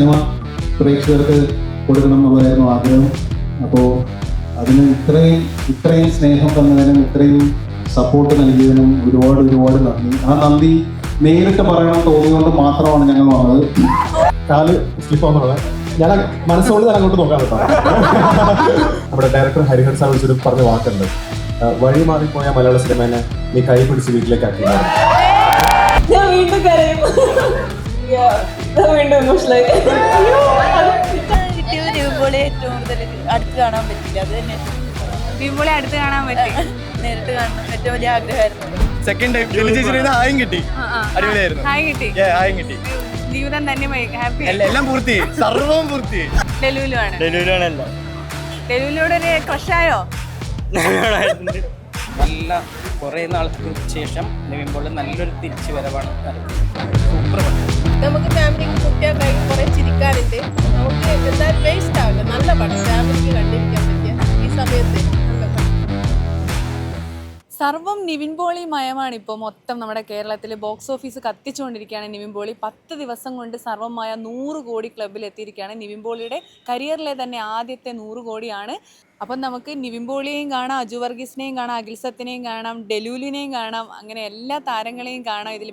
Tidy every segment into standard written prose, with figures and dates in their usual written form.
Cinema പ്രേക്ഷകർക്ക് കൊടുക്കണം എന്നുള്ളതായിരുന്നു ആഗ്രഹം. അപ്പോൾ അതിന് ഇത്രയും സ്നേഹം തന്നതിനും ഇത്രയും സപ്പോർട്ട് നൽകിയതിനും ഒരുപാട് നന്ദി. ആ നന്ദി നേരിട്ട് പറയണം തോന്നിയുകൊണ്ട് മാത്രമാണ് ഞങ്ങൾ വന്നത്. കാല് സ്ലിപ്പ് ആവുന്നത് ഞാൻ മനസ്സുകൊണ്ട് ഞാൻ അങ്ങോട്ട് നോക്കാൻ കേട്ടോ. നമ്മുടെ ഡയറക്ടർ ഹരിഹർ സാർ വിളിച്ചൊരു പറഞ്ഞ വാക്കുണ്ട്, വഴി മാറിപ്പോയ മലയാള സിനിമേനെ നീ കൈ പിടിച്ച് വീട്ടിലേക്ക് ആക്കി. ഞാൻ വീണ്ടും കരയും. വീണ്ടും ഇമോഷണലായി. കിട്ടിയത് നിവിൻപോളി ഏറ്റവും കൂടുതൽ അടുത്ത് കാണാൻ പറ്റില്ല. അത് തന്നെ നിവിൻപോളി അടുത്ത് കാണാൻ പറ്റി. നേരിട്ട് കാണണം ഏറ്റവും വലിയ ആഗ്രഹമായിരുന്നു. സെക്കൻഡ് ടൈം ഹായും കിട്ടി. അടിപൊളിയായിരുന്നു. ഹായും കിട്ടി. ജീവിതം തന്നെ ഹാപ്പി. എല്ലാം പൂർത്തി, സർവവും പൂർത്തി. ഡെലുലുവാണ്. ഡെലുലൂടെ ഒരു ക്രഷായോ? നല്ല കുറേ നാൾക്ക് ശേഷം നിവിൻപോളി നല്ലൊരു തിരിച്ചു വരവാണ്. സൂപ്പർ പടം. നമുക്ക് ഫാമിലിക്ക് കുട്ടികൾ കഴിഞ്ഞ് കുറേ ചിരിക്കാനുണ്ട്. നമുക്ക് എന്തായാലും വേസ്റ്റ് ആവില്ല. നല്ല പടം, ഫാമിലിക്ക് കണ്ടിരിക്കാൻ പറ്റിയ ഈ സമയത്ത് നല്ല പടം. സർവം നിവിൻപോളി മയമാണ്. ഇപ്പോൾ മൊത്തം നമ്മുടെ കേരളത്തിൽ ബോക്സ് ഓഫീസ് കത്തിച്ചുകൊണ്ടിരിക്കുകയാണ് നിവിൻപോളി. 10 ദിവസം കൊണ്ട് സർവമായ 100 കോടി ക്ലബ്ബിൽ എത്തിയിരിക്കുകയാണ്. നിവിൻപോളിയുടെ കരിയറിലെ തന്നെ ആദ്യത്തെ 100 കോടിയാണ്. അപ്പം നമുക്ക് നിവിൻപോളിയെയും കാണാം, അജു വർഗീസിനെയും കാണാം, അഖിൽ സത്തിനെയും കാണാം, ഡെലൂലിനെയും കാണാം, അങ്ങനെ എല്ലാ താരങ്ങളെയും കാണാം ഇതിൽ.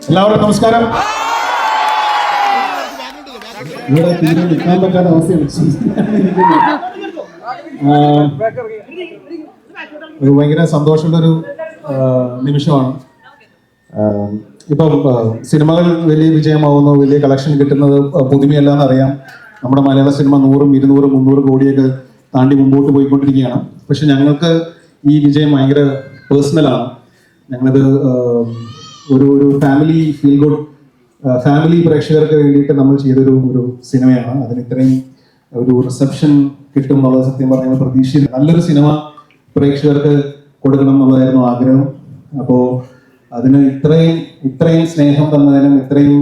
എല്ലാവർക്കും നമസ്കാരം. ഇവിടെ തീരെ നിൽക്കാൻ പറ്റാത്ത അവസ്ഥയാണ്. ഒരു ഭയങ്കര സന്തോഷമുള്ളൊരു നിമിഷമാണ്. ഇപ്പം സിനിമകൾ വലിയ വിജയമാവുന്നു, വലിയ കളക്ഷൻ കിട്ടുന്നത് പുതുമയല്ല എന്നറിയാം. നമ്മുടെ മലയാള സിനിമ 100, 200, 300 കോടിയൊക്കെ താണ്ടി മുമ്പോട്ട് പോയിക്കൊണ്ടിരിക്കുകയാണ്. പക്ഷെ ഞങ്ങൾക്ക് ഈ വിജയം ഭയങ്കര പേഴ്സണലാണ്. ഞങ്ങളത് ഒരു ഫാമിലി ഫീൽ ഗുഡ് ഫാമിലി പ്രേക്ഷകർക്ക് വേണ്ടിയിട്ട് നമ്മൾ ചെയ്തൊരു സിനിമയാണ്. അതിന് ഇത്രയും ഒരു റിസപ്ഷൻ കിട്ടും എന്നുള്ളത് സത്യം പറഞ്ഞാൽ പ്രതീക്ഷിച്ചില്ല. നല്ലൊരു സിനിമ പ്രേക്ഷകർക്ക് കൊടുക്കണം എന്നുള്ളതായിരുന്നു ആഗ്രഹം. അപ്പോൾ അതിന് ഇത്രയും സ്നേഹം തന്നതിനും ഇത്രയും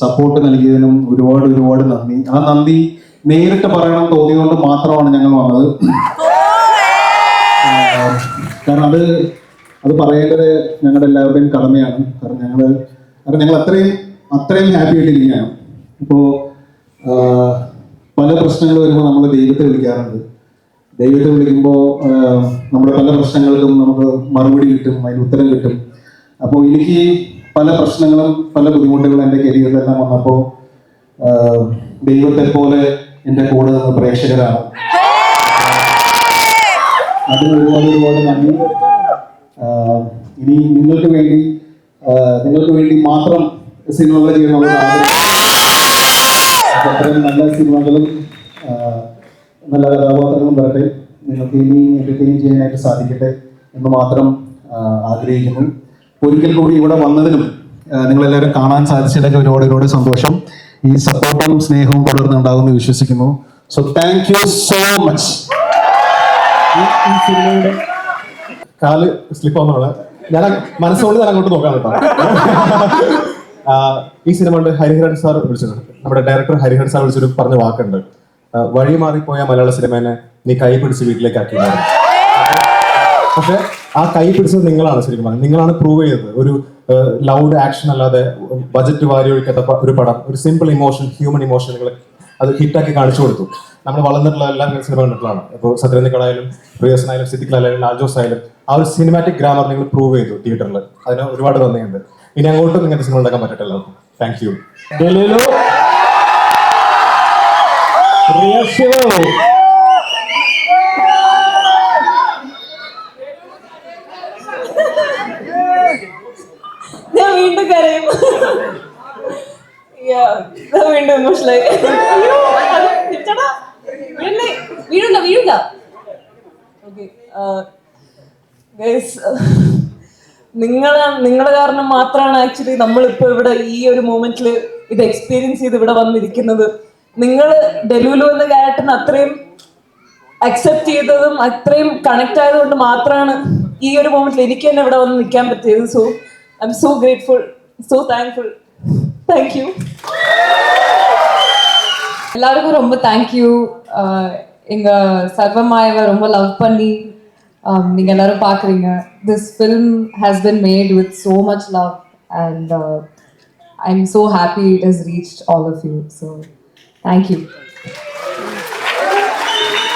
സപ്പോർട്ട് നൽകിയതിനും ഒരുപാട് നന്ദി. ആ നന്ദി നേരിട്ട് പറയണം തോന്നിയുകൊണ്ട് മാത്രമാണ് ഞങ്ങൾ വന്നത്. കാരണം അത് പറയേണ്ടത് ഞങ്ങളുടെ എല്ലാവരുടെയും കടമയാണ്. കാരണം ഞങ്ങൾ അത്രയും ഹാപ്പി ആയിട്ടിരിക്കുകയാണ്. ഇപ്പോൾ പല പ്രശ്നങ്ങൾ വരുമ്പോൾ നമ്മൾ ദൈവത്തെ വിളിക്കാറുണ്ട്. ദൈവത്തെ വിളിക്കുമ്പോൾ നമ്മുടെ പല പ്രശ്നങ്ങൾക്കും നമുക്ക് മറുപടി കിട്ടും, അതിന് ഉത്തരം കിട്ടും. അപ്പോൾ എനിക്ക് പല പ്രശ്നങ്ങളും പല ബുദ്ധിമുട്ടുകളും എൻ്റെ കരിയറിലെല്ലാം വന്നപ്പോൾ ദൈവത്തെ പോലെ എൻ്റെ കൂടെ നിന്ന് പ്രേക്ഷകരാണ്. അതിന് ഒരുപാട് നന്ദി. ഇനി നിങ്ങൾക്ക് വേണ്ടി നിങ്ങൾക്ക് വേണ്ടി മാത്രം സിനിമകൾ ചെയ്യണമെന്നുള്ള അത്രയും നല്ല സിനിമകളും നല്ല കഥാപാത്രങ്ങളും വരട്ടെ, നിങ്ങൾക്ക് ഇനി എന്റർടൈൻ ചെയ്യാനായിട്ട് സാധിക്കട്ടെ എന്ന് മാത്രം ആഗ്രഹിക്കുന്നു. ഒരിക്കൽ കൂടി ഇവിടെ വന്നതിനും നിങ്ങളെല്ലാവരും കാണാൻ സാധിച്ചതിലൊക്കെ ഒരുപാട് സന്തോഷം. ഈ സപ്പോർട്ടും സ്നേഹവും തുടർന്നുണ്ടാകുമെന്ന് വിശ്വസിക്കുന്നു. So thank you so much. ഈ സിനിമയുടെ കാല് സ്ലിപ്പ് ആവുന്നതാണ് ഞാൻ മനസ്സുകൊണ്ട് ഞാൻ അങ്ങോട്ട് നോക്കാൻ കേട്ടോ. ഈ സിനിമ കൊണ്ട് ഹരിഹരൻ സാർ വിളിച്ചത്, നമ്മുടെ ഡയറക്ടർ ഹരിഹരൻ സാർ വിളിച്ചൊരു പറഞ്ഞ വാക്കുണ്ട്, വഴി മാറിപ്പോയ മലയാള സിനിമേനെ നീ കൈ പിടിച്ച് വീട്ടിലേക്ക് ആക്കിയതാണ്. പക്ഷെ ആ കൈ പിടിച്ചത് നിങ്ങളാണ്. ശരിക്കും പറഞ്ഞത് നിങ്ങളാണ് പ്രൂവ് ചെയ്തത്. ഒരു ലൗഡ് ആക്ഷൻ അല്ലാതെ ബജറ്റ് വാരി ഒഴിക്കാത്ത ഒരു പടം, ഒരു സിമ്പിൾ ഇമോഷൻ, ഹ്യൂമൻ ഇമോഷൻ നിങ്ങൾ അത് ഹിറ്റാക്കി കാണിച്ചു കൊടുത്തു. നമ്മൾ വളർന്നിട്ടുള്ള എല്ലാ സിനിമ കണ്ടിട്ടുള്ളതാണ്. ഇപ്പോൾ സത്യനന്ദിക്കടായാലും പ്രിയസനായാലും സിദ്ദിഖിലായാലും ലാൽജോസ് ആയാലും ആ ഒരു സിനിമാറ്റിക് ഗ്രാമർ നിങ്ങൾ പ്രൂവ് ചെയ്തു തിയേറ്ററിൽ. അതിന് ഒരുപാട് നന്ദിയുണ്ട്. ഇനി അങ്ങോട്ടും ഇങ്ങനത്തെ സിനിമ ഉണ്ടാക്കാൻ പറ്റട്ടല്ലോ. Thank you. ഞാൻ വീണ്ടും കരയും. വീണ്ടും ഇമോഷണലായി. വീഴില്ല. ഓക്കെ ഗൈസ്, നിങ്ങളെ കാരണം മാത്രമാണ് ആക്ച്വലി നമ്മളിപ്പോൾ ഇവിടെ ഈ ഒരു മൊമെന്റിൽ ഇത് എക്സ്പീരിയൻസ് ചെയ്ത് ഇവിടെ വന്നിരിക്കുന്നത്. നിങ്ങൾ ഡെലുലു എന്ന ക്യാരക്ടറിന് അത്രയും അക്സെപ്റ്റ് ചെയ്തതും അത്രയും കണക്ട് ആയതുകൊണ്ട് മാത്രമാണ് ഈ ഒരു മൊമെന്റിൽ എനിക്ക് തന്നെ ഇവിടെ വന്ന് നിൽക്കാൻ പറ്റിയത്. So I M so grateful, so thankful. Thank you எல்லாருக்கும். ரொம்ப தேங்க்யூ. எங்க சர்வமாயவை ரொம்ப லவ் பண்ணி நீங்க எல்லாரும் பாக்குறீங்க. This film has been made with so much love and I am so happy it has reached all of you. So thank you.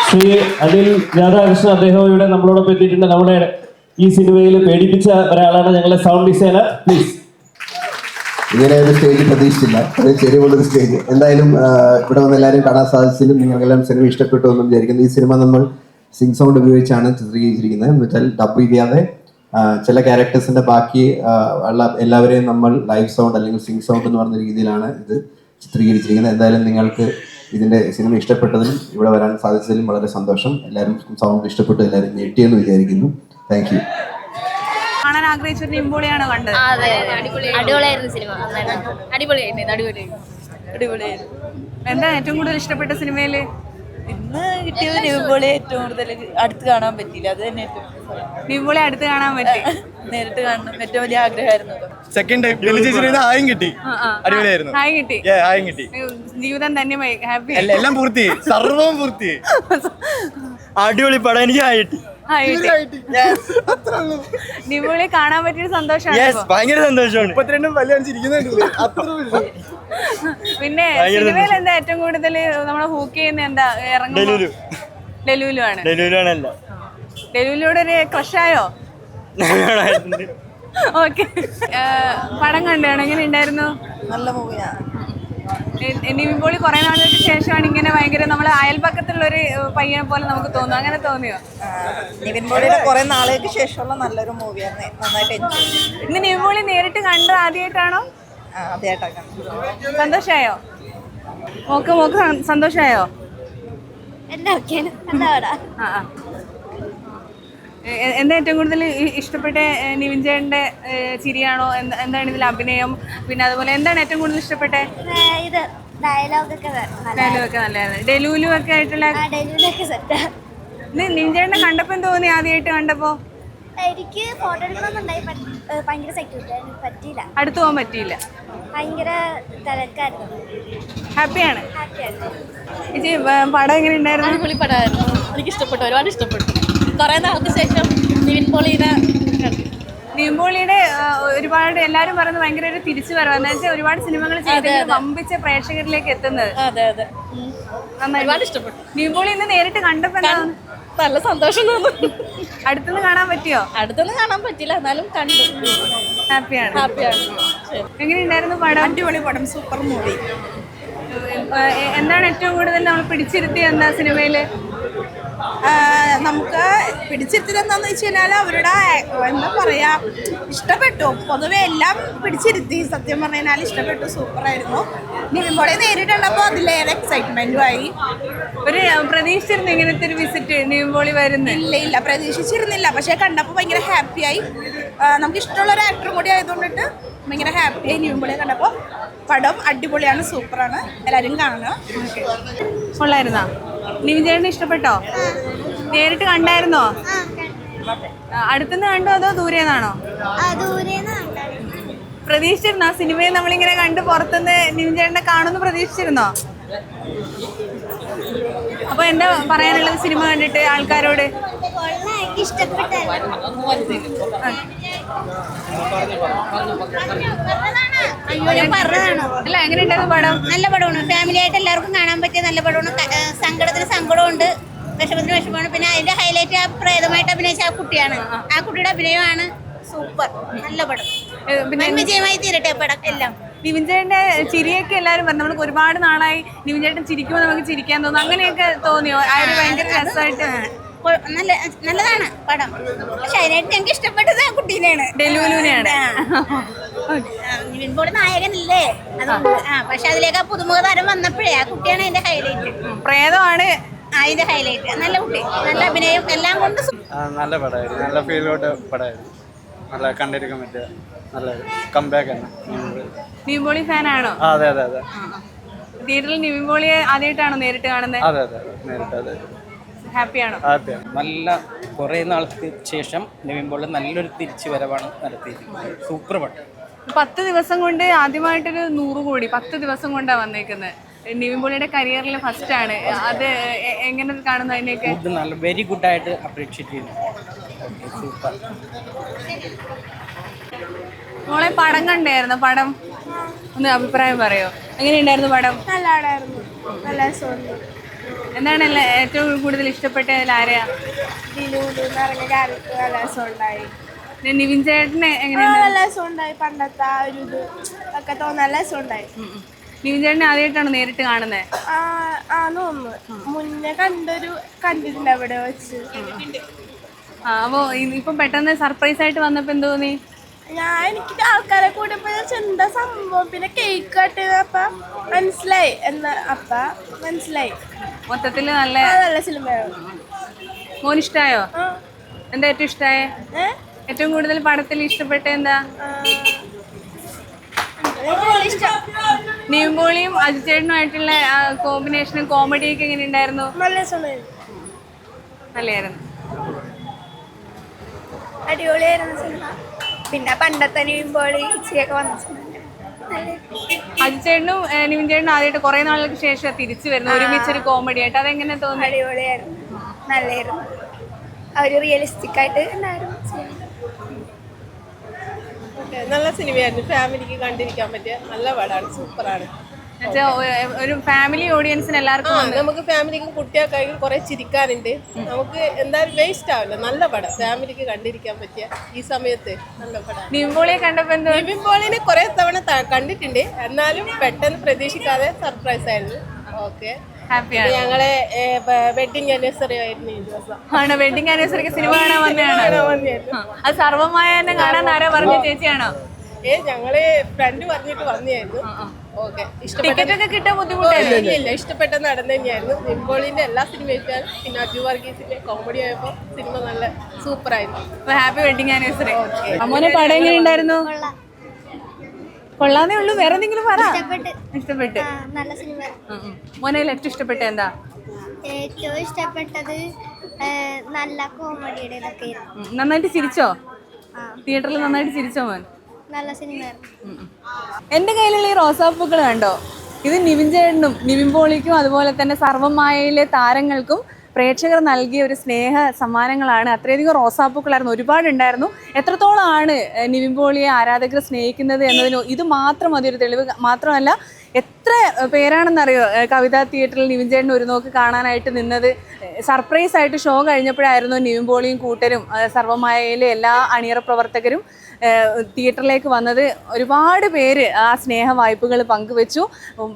Shri Anil Radhakrishnan അദ്ദേഹം ഇവിടെ നമ്മളോടൊപ്പം എത്തിയിട്ടുണ്ട്. നമ്മുടെ ഈ സിനിമയിൽ പേടിപ്പിച്ച ഒരാളാണ് ഞങ്ങളുടെ സൗണ്ട് ഡിസൈനർ. പ്ലീസ്. ഇങ്ങനെ ഒരു സ്റ്റേജ് പ്രതീക്ഷിച്ചില്ല, ഒരു ചെറിയുള്ളൊരു സ്റ്റേജ്. എന്തായാലും ഇവിടെ വന്ന് എല്ലാവരും കാണാൻ സാധിച്ചതിലും നിങ്ങൾക്കെല്ലാം സിനിമ ഇഷ്ടപ്പെട്ടു എന്നും വിചാരിക്കുന്നു. ഈ സിനിമ നമ്മൾ സിംഗ് സൗണ്ട് ഉപയോഗിച്ചാണ് ചിത്രീകരിച്ചിരിക്കുന്നത്. എന്ന് വെച്ചാൽ ഡബ് ചെയ്യാതെ ചില ക്യാരക്ടേഴ്സിന്റെ ബാക്കി ഉള്ള എല്ലാവരെയും നമ്മൾ ലൈവ് സൗണ്ട് അല്ലെങ്കിൽ സിംഗ് സൗണ്ട് എന്ന് പറഞ്ഞ രീതിയിലാണ് ഇത് ചിത്രീകരിച്ചിരിക്കുന്നത്. എന്തായാലും നിങ്ങൾക്ക് ഇതിന്റെ സിനിമ ഇഷ്ടപ്പെട്ടതിലും ഇവിടെ വരാൻ സാധിച്ചതിലും വളരെ സന്തോഷം. എല്ലാവരും സൗണ്ട് ഇഷ്ടപ്പെട്ടു, എല്ലാവരും ഞെട്ടിയെന്ന് വിചാരിക്കുന്നു. Thank you. കാണാൻ ആഗ്രഹിച്ച നിവിൻപോളിയാണ് കണ്ടത്. അടിപൊളിയായിരുന്നു സിനിമ. അടിപൊളിയായിരുന്നു. എന്താ ഏറ്റവും കൂടുതൽ ഇഷ്ടപ്പെട്ട സിനിമയില്? ഇന്ന് കിട്ടിയത് നിവിൻപോളി ഏറ്റവും കൂടുതൽ അടുത്ത് കാണാൻ പറ്റിയില്ല. അത് തന്നെ നിവിൻപോളി അടുത്ത് കാണാൻ പറ്റി. നേരിട്ട് കാണണം ഏറ്റവും വലിയ ആഗ്രഹമായിരുന്നു. സെക്കൻഡ് ടൈം ഹായും കിട്ടി. അടിപൊളിയായിരുന്നു. ഹായ് കിട്ടി. ഹായും കിട്ടി. ജീവിതം ധന്യമായി. ഹാപ്പി. എല്ലാം പൂർത്തി, സർവവും പൂർത്തി. അടിപൊളി പടം. എനിക്ക് ഹായ് കിട്ടി. നിവിൻപോളി കാണാൻ പറ്റിയ സന്തോഷമാണ്. ഭയങ്കര സന്തോഷമാണ്. 32 വലിയ ചിരിക്കുന്നുണ്ടല്ലേ. പിന്നെ സിനിമയിൽ എന്താ ഏറ്റവും കൂടുതൽ നമ്മളെ ഹൂക്ക് ചെയ്യുന്ന എന്താ? ഇറങ്ങും ഡെലുലു ആണ്. ഡെലുലൂടെ ഒരു ക്രഷായോ? ഓക്കെ. പടം കണ്ടാണ്, എങ്ങനെ ഉണ്ടായിരുന്നു? നല്ല മൂവിയാണ്. നിവിൻപോളി കുറെ നാളുകൾക്ക് ശേഷമാണ് ഇങ്ങനെ ഭയങ്കര നമ്മളെ അയൽപക്കത്തുള്ളൊരു പയ്യനെ പോലെ നമുക്ക് തോന്നുന്നു. അങ്ങനെ തോന്നിയോ? നിവിൻപോളിയുടെ കുറെ നാളുകൾക്ക് ശേഷമുള്ള നല്ലൊരു മൂവിയാണ്. നന്നായിട്ട് എൻജോയ് ചെയ്തു. ഇന്ന് നിവിൻപോളി നേരിട്ട് കണ്ടത് ആദ്യമായിട്ടാണോ? ആദ്യമായിട്ടാണ് കണ്ടത്. സന്തോഷായോ? മോക്ക് സന്തോഷായോ? എന്താ ഏറ്റവും കൂടുതൽ ഇഷ്ടപ്പെട്ട? നിവിൻ ചേട്ടന്റെ ചിരിയാണോ? എന്താണ് ഇതിൽ അഭിനയം? പിന്നെ അതുപോലെ എന്താണ് ഏറ്റവും കൂടുതൽ ഇഷ്ടപ്പെട്ടെ? ഡയലോഗൊക്കെ നല്ലതാണ്. ഡെലുലു ഒക്കെ ആയിട്ടുള്ള നിവിൻ ചേട്ടനെ കണ്ടപ്പോ തോന്നി ആദ്യമായിട്ട് കണ്ടപ്പോ? എനിക്ക് ഫോട്ടോ എടുക്കണമെന്നുണ്ടായി, ഭയങ്കര സെക്യൂരിറ്റി പറ്റിയില്ല, അടുത്ത് പോകാൻ പറ്റിയില്ല, ഭയങ്കര തിരക്കായിരുന്നു. ഹാപ്പിയാണ്. ചേച്ചി പടം എങ്ങനെ ഉണ്ടായിരുന്നു? അടിപൊളി പടമായിരുന്നു. എനിക്ക് ഇഷ്ടപ്പെട്ടു, ഒരുപാട് ഇഷ്ടപ്പെട്ടു. കുറെ നാൾക്ക് ശേഷം നിവിൻപോളിയുടെ ഒരുപാട് എല്ലാരും പറയുന്നത് ഭയങ്കര ഒരു തിരിച്ചു വരവ്. എന്താ വെച്ചാൽ ഒരുപാട് സിനിമകൾ ചെയ്ത് വമ്പിച്ച പ്രേക്ഷകരിലേക്ക് എത്തുന്നത്. ഒരുപാട് ഇഷ്ടപ്പെട്ടു. നിവിൻപോളി ഇന്ന് നേരിട്ട് കണ്ടപ്പോ നല്ല സന്തോഷം തോന്നുന്നു. അടുത്തുനിന്ന് കാണാൻ പറ്റിയോ? അടുത്തൊന്നും കാണാൻ പറ്റില്ല, എന്നാലും കണ്ടു. ഹാപ്പിയാണ്. എങ്ങനെയുണ്ടായിരുന്നു പടം? അടിപൊളി പടം, സൂപ്പർ മൂവി. എന്താണ് ഏറ്റവും കൂടുതൽ നമ്മൾ പിടിച്ചിരുത്തിയ എന്താ സിനിമയില്? നമുക്ക് പിടിച്ചിരുത്തിയത് എന്താണെന്ന് വെച്ച് കഴിഞ്ഞാൽ അവരുടെ എന്താ പറയുക ഇഷ്ടപ്പെട്ടു. പൊതുവെ എല്ലാം പിടിച്ചിരുത്തി. സത്യം പറഞ്ഞു കഴിഞ്ഞാൽ ഇഷ്ടപ്പെട്ടു. സൂപ്പറായിരുന്നു. നിവിൻ പോളിയെ നേരിട്ടുണ്ടപ്പോൾ അതിലേറെ എക്സൈറ്റ്മെൻറ്റും ആയി. ഒരു പ്രതീക്ഷിച്ചിരുന്നു ഇങ്ങനത്തെ ഒരു വിസിറ്റ് നിവിൻ പോളി വരുന്നത്? ഇല്ല പ്രതീക്ഷിച്ചിരുന്നില്ല. പക്ഷേ കണ്ടപ്പോൾ ഭയങ്കര ഹാപ്പിയായി. നമുക്ക് ഇഷ്ടമുള്ള ഒരു ആക്ടറും കൂടി ആയതുകൊണ്ടിട്ട് ഭയങ്കര ഹാപ്പിയായി നിവിൻ പോളിയെ കണ്ടപ്പോൾ. പടം അടിപൊളിയാണ്, സൂപ്പറാണ്, എല്ലാവരും കാണുക. കൊള്ളായിരുന്നോ? നിവിൻ ചേട്ടന് ഇഷ്ടപ്പെട്ടോ? നേരിട്ട് കണ്ടായിരുന്നോ? അടുത്തുനിന്ന് കണ്ടോ അതോ ദൂരെന്നാണോ? പ്രതീക്ഷിച്ചിരുന്നോ ആ സിനിമയെ നമ്മളിങ്ങനെ കണ്ട് പുറത്തുനിന്ന് നിവിൻ ചേട്ടനെ കാണുമെന്ന് പ്രതീക്ഷിച്ചിരുന്നോ? അപ്പൊ എന്താ പറയാനുള്ളത് സിനിമ കണ്ടിട്ട് ആൾക്കാരോട്? അല്ല, എങ്ങനെയുണ്ടായിരുന്നു പടം? നല്ല പടമാണ്. ഫാമിലി ആയിട്ട് എല്ലാവർക്കും കാണാൻ പറ്റിയ നല്ല പടമാണ്. സങ്കടത്തിന് സങ്കടമുണ്ട്, വിഷമത്തിന് വിഷമമാണ്. പിന്നെ അതിന്റെ ഹൈലൈറ്റ് ആ പ്രേതമായിട്ട് അഭിനയിച്ച ആ കുട്ടിയാണ്. ആ കുട്ടിയുടെ അഭിനയമാണ് സൂപ്പർ. നല്ല പടം. പിന്നെ വിജയമായി തീരട്ടെ പടം എല്ലാം. നിവിൻ ചേട്ടന്റെ ചിരിയൊക്കെ എല്ലാവരും പറഞ്ഞു. നമുക്ക് ഒരുപാട് നാളായി നിവിൻ ചേട്ടൻ ചിരിക്കുമ്പോൾ നമുക്ക് ചിരിക്കാൻ തോന്നും. അങ്ങനെയൊക്കെ തോന്നിയോ? ആ ഒരു ഭയങ്കര രസമായിട്ട് നല്ലതാണ് പടം. പക്ഷെ അതിനായിട്ട് ഞങ്ങൾക്ക് ഇഷ്ടപ്പെട്ടത് ആ കുട്ടീനെയാണ്, ഡെലുലുവിനെയാണ്. നിവിൻ പോളി നായകനല്ലേ, അതുകൊണ്ട്. പക്ഷെ അതിലേക്ക് ആ പുതുമുഖ താരം വന്നപ്പോഴേ ആ കുട്ടിയാണ് അതിന്റെ ഹൈലൈറ്റ്. പ്രേതമാണ് അതിന്റെ ഹൈലൈറ്റ്. നല്ല കുട്ടി, നല്ല അഭിനയം, എല്ലാം കൊണ്ട് നല്ല പടമായിരുന്നു. നല്ല ഫീലോട്ട് പടമായിരുന്നു. നല്ല കണ്ടിരിക്കാൻ പറ്റിയ നല്ല കംബാക്ക് ആണ്. നിവിൻ പോളി ഫാനാണോ? അതെ അതെ അതെ. തിയേറ്ററിൽ നിവിൻ പോളിയെ ആദ്യമായിട്ടാണോ നേരിട്ട് കാണുന്നത്? അതെ അതെ നേരിട്ട് അതെ. ഹാപ്പിയാണോ? ഹാപ്പിയാണ്. നല്ല കുറേ നാൾക്ക് ശേഷം നിവിൻ പോളി നല്ലൊരു തിരിച്ചു വരവാണ് നടത്തിയിരിക്കുന്നത്. സൂപ്പർ പടം. 10 ദിവസം കൊണ്ട് ആദ്യമായിട്ടൊരു 100 കോടി 10 ദിവസം കൊണ്ടാണ് വന്നേക്കുന്നത്. നിവിൻ പോളിയുടെ കരിയറിൽ ഫസ്റ്റ് ആണ് അത്. എങ്ങനെ കാണുന്നു അതിനെയൊക്കെ? നല്ല വെരി ഗുഡായിട്ട് അപ്രീഷിയേറ്റ് ചെയ്യുന്നു. സൂപ്പർ. മോളെ പടം കണ്ടായിരുന്നു? പടം ഒന്ന് അഭിപ്രായം പറയോ? എങ്ങനെയുണ്ടായിരുന്നു പടം? നല്ല പടമായിരുന്നു. നല്ല രസമുണ്ട്. എന്താണ് ഏറ്റവും കൂടുതൽ ഇഷ്ടപ്പെട്ടതിൽ ആരെയാ? ഇറങ്ങിയ ക്യാരക്ടർ നല്ല രസമുണ്ടായി. നിവിൻ ചേട്ടന് എങ്ങനെയാണ്? നല്ല രസമുണ്ടായി. പണ്ടത്തെ ആ ഒരു ഇത് ഒക്കെ തോന്നുന്നു. നല്ല രസമുണ്ടായി. നിവിൻ ചേട്ടനെ ആദ്യമായിട്ടാണ് നേരിട്ട് കാണുന്നത്? തോന്നുന്നു. മുന്നേ കണ്ടിട്ടുണ്ട് അവിടെ വെച്ച്. അപ്പോ ഇപ്പം പെട്ടെന്ന് സർപ്രൈസ് ആയിട്ട് വന്നപ്പോ എന്ത് തോന്നി? എനിക്ക് ആൾക്കാരെ കൂടിയപ്പോ എന്താ സംഭവം, പിന്നെ കേക്ക് കട്ട് ചെയ്തപ്പ മനസ്സിലായി. മൊത്തത്തില് നല്ല സിനിമയാണ്. മോന് ഇഷ്ടായോ? എന്താ ഏറ്റവും ഇഷ്ടായ? ഏറ്റവും കൂടുതൽ പടത്തിൽ ഇഷ്ടപ്പെട്ട എന്താ? നിവിൻ പോളിയും അജിത് ചേട്ടനുമായിട്ടുള്ള കോമ്പിനേഷനും കോമഡിയൊക്കെ എങ്ങനെ ഉണ്ടായിരുന്നു? നല്ലായിരുന്നു. അടിപൊളിയായിരുന്നു സിനിമ. പിന്നെ പണ്ടത്തെ നിവിൻ പോളി ഇച്ചിരിയൊക്കെ വന്നിട്ടുണ്ട്. അജിത് ചേട്ടനും നിവിൻ ചേട്ടനും ആദ്യമായിട്ട് കുറെ നാളുകൾക്ക് ശേഷം തിരിച്ചു വരുന്നു ഒരുമിച്ചൊരു കോമഡി ആയിട്ട്. അതെങ്ങനെ തോന്നി? അടിപൊളിയായിരുന്നു, നല്ലായിരുന്നു. അവര് റിയലിസ്റ്റിക് ആയിട്ട് നല്ല സിനിമയായിരുന്നു. ഫാമിലിക്ക് കണ്ടിരിക്കാൻ പറ്റിയ നല്ല പടമാണ്. സൂപ്പറാണ്. ഒരു ഫാമിലി ഓഡിയൻസിന് എല്ലാവർക്കും നമുക്ക് ഫാമിലിക്കും കുട്ടികൾക്കായിരിക്കും കുറെ ചിരിക്കാനുണ്ട്. നമുക്ക് എന്തായാലും വേസ്റ്റ് ആവില്ല. നല്ല പടം, ഫാമിലിക്ക് കണ്ടിരിക്കാൻ പറ്റിയ ഈ സമയത്ത് നല്ല പടം. നിവിൻ പോളിയെ കണ്ടപ്പോ നിവിൻ പോളിനെ കുറെ തവണ കണ്ടിട്ടുണ്ട്, എന്നാലും പെട്ടെന്ന് പ്രതീക്ഷിക്കാതെ സർപ്രൈസ് ആയിരുന്നു. ഓക്കെ, ഞങ്ങളെ വെഡിങ് ആനിവേഴ്സറി ആയിരുന്നു ഈ ദിവസം. ആണോ? വെഡിങ് ആനിവേഴ്സറിക്ക് സിനിമ കാണാൻ വന്നതാണോ? അത് സർവ്വമായ കാണാൻ ആരാ പറഞ്ഞ? ചേച്ചിയാണോ? ഞങ്ങള് ഫ്രണ്ട് പറഞ്ഞിട്ട് വന്നായിരുന്നു. ഓക്കെ, ടിക്കറ്റൊക്കെ കിട്ടാൻ ബുദ്ധിമുട്ടായിരുന്നു? ഇല്ല, ഇഷ്ടപ്പെട്ട നടന്നു തന്നെയായിരുന്നു. നിവിൻ പോളിന്റെ എല്ലാ സിനിമയും പിന്നെ അജു വർഗീസിന്റെ കോമഡി ആയപ്പോ സിനിമ നല്ല സൂപ്പർ ആയിരുന്നു. Happy wedding anniversary. അമ്മോനെ പടം എങ്ങനെ ഉണ്ടായിരുന്നു? കൊള്ളാന്നേ ഉള്ളൂ, വേറെ എന്തെങ്കിലും പറ. ഇഷ്ടപ്പെട്ട്? നല്ല സിനിമ. മോനെ ഏറ്റവും ഇഷ്ടപ്പെട്ട എന്താ? ഏറ്റവും ഇഷ്ടപ്പെട്ടത് നല്ല കോമഡിയുടെ ഇതൊക്കെ. നന്നായിട്ട് ചിരിച്ചോ? തിയേറ്ററിൽ നന്നായിട്ട് ചിരിച്ചോ മോൻ? നല്ല സിനിമയായിരുന്നു. എൻ്റെ കയ്യിലുള്ള ഈ റോസാപ്പൂക്കൾ കണ്ടോ? ഇത് നിവിൻ ചേട്ടനും നിവിൻ പോളിക്കും അതുപോലെ തന്നെ സർവ്വമായയിലെ താരങ്ങൾക്കും പ്രേക്ഷകർ നൽകിയ ഒരു സ്നേഹ സമ്മാനങ്ങളാണ്. അത്രയധികം റോസാപ്പൂക്കളായിരുന്നു, ഒരുപാടുണ്ടായിരുന്നു. എത്രത്തോളമാണ് നിവിൻ പോളിയെ ആരാധകർ സ്നേഹിക്കുന്നത് എന്നതിന് ഇത് മാത്രം മതി ഒരു തെളിവ്. മാത്രമല്ല, എത്ര പേരാണെന്നറിയോ കവിതാ തിയേറ്ററിൽ നിവിൻ ചേട്ടൻ ഒരു നോക്ക് കാണാനായിട്ട് നിന്നത്? സർപ്രൈസ് ആയിട്ട് ഷോ കഴിഞ്ഞപ്പോഴായിരുന്നു നിവിൻ പോളിയും കൂട്ടരും സർവ്വമായയിലെ എല്ലാ അണിയറ പ്രവർത്തകരും തിയേറ്ററിലേക്ക് വന്നത്. ഒരുപാട് പേര് ആ സ്നേഹ വായ്പകൾ പങ്കുവെച്ചു.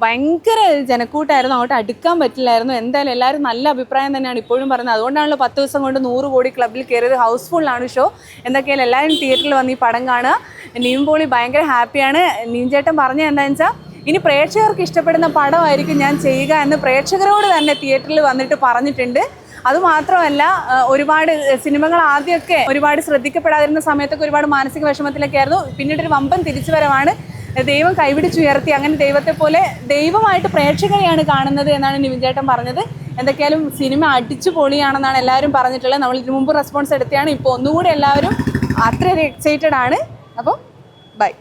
ഭയങ്കര ജനക്കൂട്ടായിരുന്നു, അങ്ങോട്ട് അടുക്കാൻ പറ്റില്ലായിരുന്നു. എന്തായാലും എല്ലാവരും നല്ല അഭിപ്രായം തന്നെയാണ് ഇപ്പോഴും പറയുന്നത്. അതുകൊണ്ടാണല്ലോ 10 ദിവസം കൊണ്ട് 100 കോടി ക്ലബ്ബിൽ കയറിയത്. ഹൗസ്ഫുള്ളാണ് ഷോ. എന്തൊക്കെയാലും എല്ലാവരും തിയേറ്ററിൽ വന്ന് ഈ പടം കാണുക. നിവിൻ പോളി ഭയങ്കര ഹാപ്പിയാണ്. നിവിൻ ചേട്ടൻ പറഞ്ഞത് എന്താണെന്ന് വെച്ചാൽ ഇനി പ്രേക്ഷകർക്ക് ഇഷ്ടപ്പെടുന്ന പടമായിരിക്കും ഞാൻ ചെയ്യുക എന്ന് പ്രേക്ഷകരോട് തന്നെ തിയേറ്ററിൽ വന്നിട്ട് പറഞ്ഞിട്ടുണ്ട്. അതുമാത്രമല്ല, ഒരുപാട് സിനിമകൾ ആദ്യമൊക്കെ ഒരുപാട് ശ്രദ്ധിക്കപ്പെടാതിരുന്ന സമയത്തൊക്കെ ഒരുപാട് മാനസിക വിഷമത്തിലൊക്കെ ആയിരുന്നു. പിന്നീട് ഒരു വമ്പൻ തിരിച്ചുവരവാണ്. ദൈവം കൈപിടിച്ചുയർത്തി. അങ്ങനെ ദൈവത്തെ പോലെ ദൈവമായിട്ട് പ്രേക്ഷകരെയാണ് കാണുന്നത് എന്നാണ് നിവിൻ ചേട്ടൻ പറഞ്ഞത്. എന്തൊക്കെയാലും സിനിമ അടിച്ചു പൊളിയാണെന്നാണ് എല്ലാവരും പറഞ്ഞിട്ടുള്ളത്. നമ്മൾ ഇതിനു മുമ്പ് റെസ്പോൺസ് എടുത്തതാണ്. ഇപ്പോൾ ഒന്നുകൂടി എല്ലാവരും അത്രയേറെ എക്സൈറ്റഡ് ആണ്. അപ്പോൾ ബൈ.